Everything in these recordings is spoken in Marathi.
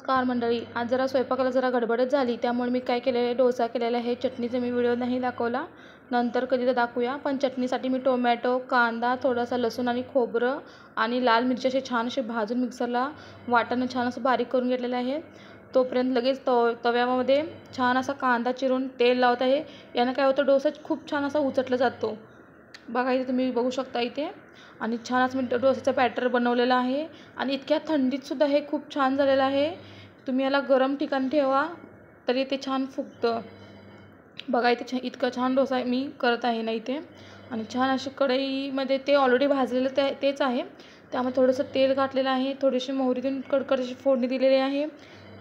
नमस्कार मंडळी, आज जरा स्वयंपाकाला जरा गडबडच झाली, त्यामुळे मी काय केले, डोसा केलेला आहे। चटणीचा मी व्हिडिओ नाही दाखवला, नंतर कधी तर दाखवूया। पण चटणीसाठी मी टोमॅटो, कांदा, थोडासा लसूण आणि खोबरं आणि लाल मिरची असे छान असे भाजून मिक्सरला वाटण छान असं बारीक करून घेतलेलं आहे। तोपर्यंत लगेच तव्यामध्ये छान असा कांदा चिरून तेल लावत आहे। यानं काय होतं, डोसा खूप छान असा उचटला जातो। बघा इथे तुम्ही बघू शकता इथे। आणि छान असं मी डोसाचा बॅटर बनवलेला आहे आणि इतक्या थंडीत सुद्धा हे खूप छान झालेलं आहे। तुम्ही याला गरम ठिकाणी ठेवा तरी ते छान फुगतं। बघा इथे इतका छान डोसा मी करत आहे ना इथे। आणि छान अशी कढईमध्ये ते ऑलरेडी भाजलेलं तेच आहे, त्यामध्ये थोडंसं तेल घातलेलं आहे, थोडीशी मोहरी देऊन कडकड अशी फोडणी दिलेली आहे,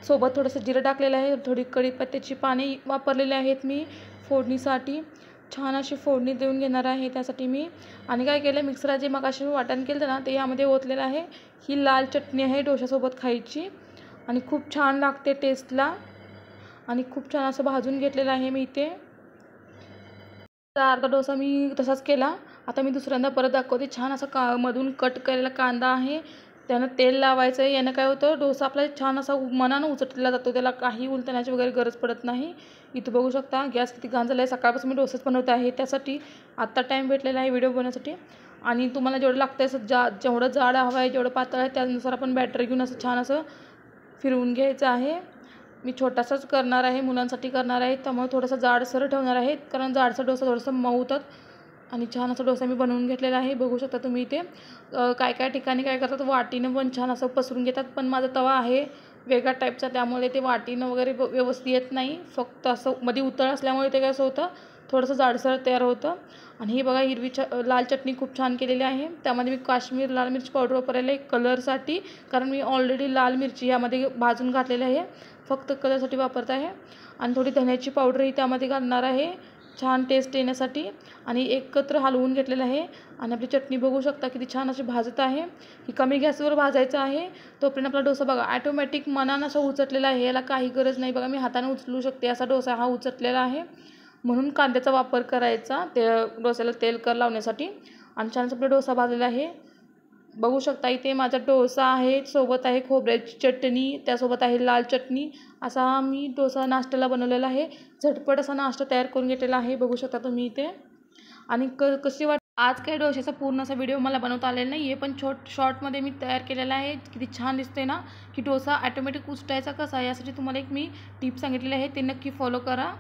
सोबत थोडंसं जिरं टाकलेलं आहे, थोडी कढीपत्त्याची पाने वापरलेली आहेत मी फोडणीसाठी। छान अशी फोडणी देऊन घेणार आहे त्यासाठी मी। आणि काय केलं, मिक्सरला जे मगाशी वाटण केलं ना ते यामध्ये ओतलेलं आहे। ही लाल चटणी आहे डोशासोबत खायची आणि खूप छान लागते टेस्टला। आणि खूप छान असं भाजून घेतलेलं आहे मी इथे। अर्धा डोसा मी तसाच केला। आता मी दुसऱ्यांदा परत दाखवते। छान असा मधून कट केलेला कांदा आहे, त्यानं तेल लावायचं आहे। यानं काय होतं, डोसा आपला छान असा मनानं उचटला जातो, त्याला काही उलटण्याची वगैरे गरज पडत नाही। इथं बघू शकता गॅस किती घाण झाला आहे। सकाळपासून मी डोसेच बनवत आहे, त्यासाठी आत्ता टाईम भेटलेला आहे व्हिडिओ बनवण्यासाठी। आणि तुम्हाला जेवढं लागतं असं जेवढं जाड हवं आहे, जेवढं पातळ आहे त्यानुसार आपण बॅटर घेऊन असं छान असं फिरवून घ्यायचं आहे। मी छोटासाच करणार आहे, मुलांसाठी करणार आहे, त्यामुळे थोडासा जाडसर ठेवणार आहे, कारण जाडसर डोसा थोडंसं मऊ होतात। आणि छान असा डोसा मी बनवून घेतलेला आहे, बघू शकता तुम्ही इथे। काय ठिकाणी काय करतात, वाटीनं पण छान असं पसरून घेतात, पण माझा तवा आहे वेगळ्या टाईपचा, त्यामुळे ते वाटीनं वगैरे व्यवस्थित येत नाही। फक्त असं मध्ये उतळ असल्यामुळे ते कसं होतं, थोडंसं जाडसर तयार होतं। आणि ही बघा हिरवी लाल चटणी खूप छान केलेली आहे, त्यामध्ये मी काश्मीर लाल मिरची पावडर वापरायला आहे कलरसाठी, कारण मी ऑलरेडी लाल मिरची यामध्ये भाजून घातलेली आहे, फक्त कलरसाठी वापरत आहे। आणि थोडी धण्याची पावडरही त्यामध्ये घालणार आहे छान टेस्ट येण्यासाठी। आणि एकत्र हलवून घेतलेलं आहे। आणि आपली चटणी बघू शकता किती छान अशी भाजत आहे। ही कमी गॅसवर भाजायचं आहे, तोपर्यंत आपला डोसा बघा ऑटोमॅटिक मनानं असं उचटलेला आहे, याला काही गरज नाही। बघा मी हाताने उचलू शकते असा डोसा हा उचटलेला आहे, म्हणून कांद्याचा वापर करायचा ते डोस्याला तेल लावण्यासाठी। आणि छान आपला डोसा भाजलेला आहे, बघू शकता इथे माझा डोसा आहे, सोबत आहे खोबऱ्याची चटणी, त्यासोबत आहे लाल चटणी। असा मी डोसा नाश्त्याला बनवलेला आहे, झटपट असा नाश्ता तयार करून घेतलेला आहे, बघू शकता तुम्ही इथे। आणि कशी आज काय डोशाचा पूर्ण असा व्हिडिओ मला बनवता आलेला नाही आहे, पण शॉर्टमध्ये मी तयार केलेला आहे। किती छान दिसते ना, की डोसा ऑटोमॅटिक उचटायचा कसा यासाठी तुम्हाला एक मी टिप सांगितलेली आहे, ते नक्की फॉलो करा।